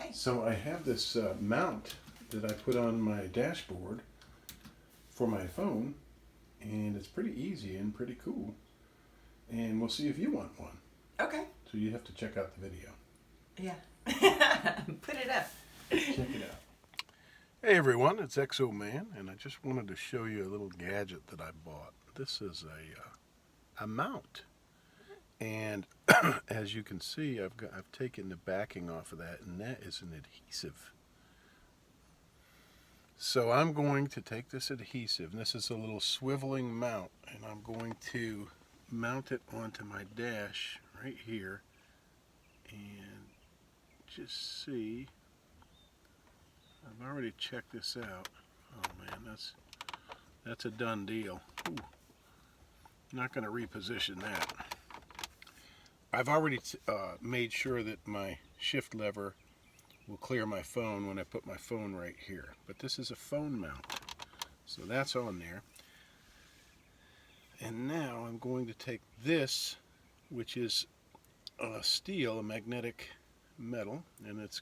Okay. So I have this mount that I put on my dashboard for my phone, and it's pretty easy and pretty cool. And we'll see if you want one. Okay. So you have to check out the video. Yeah. Put it up. Check it out. Hey everyone, it's Exo Man, and I just wanted to show you a little gadget that I bought. This is a mount, and as you can see, I've taken the backing off of that, and that is an adhesive. So I'm going to take this adhesive, and this is a little swiveling mount, and I'm going to mount it onto my dash right here, and just see. I've already checked this out. Oh man, that's a done deal. Ooh. Not going to reposition that. I've already made sure that my shift lever will clear my phone when I put my phone right here. But this is a phone mount, so that's on there. And now I'm going to take this, which is steel, a magnetic metal, and this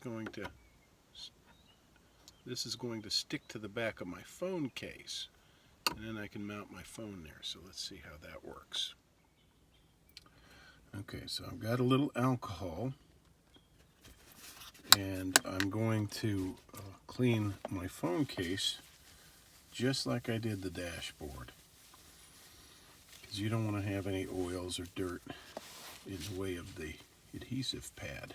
is going to stick to the back of my phone case, and then I can mount my phone there. So let's see how that works. Okay, so I've got a little alcohol, and I'm going to clean my phone case just like I did the dashboard, because you don't want to have any oils or dirt in the way of the adhesive pad.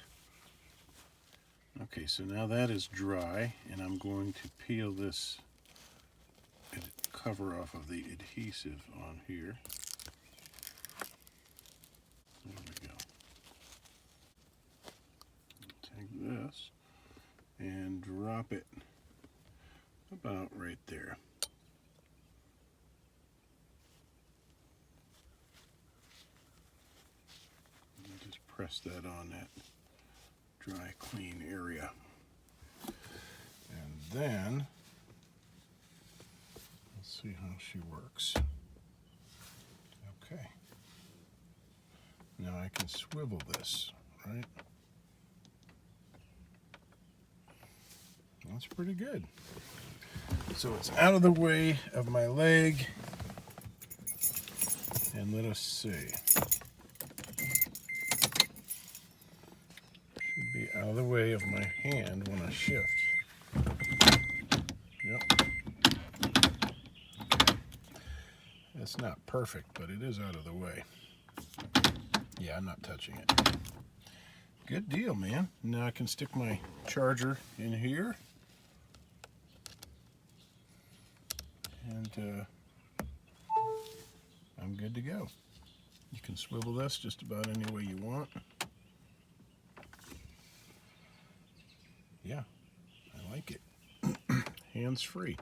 Okay, so now that is dry, and I'm going to peel this cover off of the adhesive on here. There we go. Take this and drop it about right there. And just press that on that dry, clean area. And then, let's see how she works. Okay. Now I can swivel this, right? That's pretty good. So it's out of the way of my leg. And let us see. Should be out of the way of my hand when I shift. Yep. Okay. That's not perfect, but it is out of the way. Yeah, I'm not touching it. Good deal, man. Now I can stick my charger in here. And I'm good to go. You can swivel this just about any way you want. Yeah, I like it. Hands free.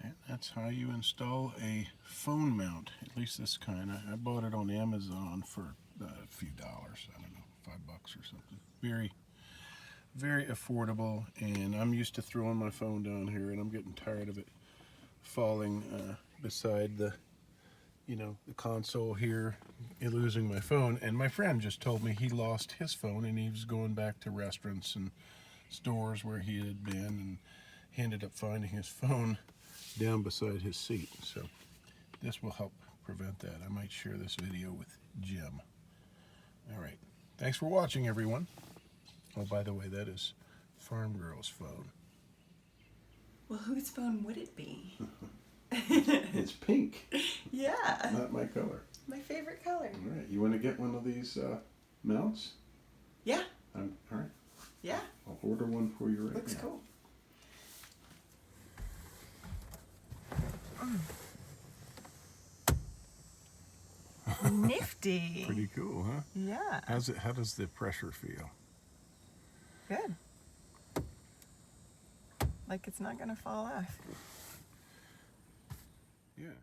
And that's how you install a phone mount, at least this kind. I bought it on Amazon for a few dollars. I don't know, $5 or something. Very, very affordable, and I'm used to throwing my phone down here, and I'm getting tired of it falling beside the console here and losing my phone. And my friend just told me he lost his phone, and he was going back to restaurants and stores where he had been, and he ended up finding his phone down beside his seat. So this will help prevent that. I might share this video with Jim. All right, thanks for watching, everyone. Oh, by the way, that is Farm Girl's phone. Well, whose phone would it be? It's pink. Yeah. Not my color. My favorite color. All right, you want to get one of these mounts? Yeah. All right. Yeah. I'll order one for you right Looks now. cool. Nifty. Pretty cool, huh? Yeah. How does the pressure feel? Good. Like it's not going to fall off. Yeah.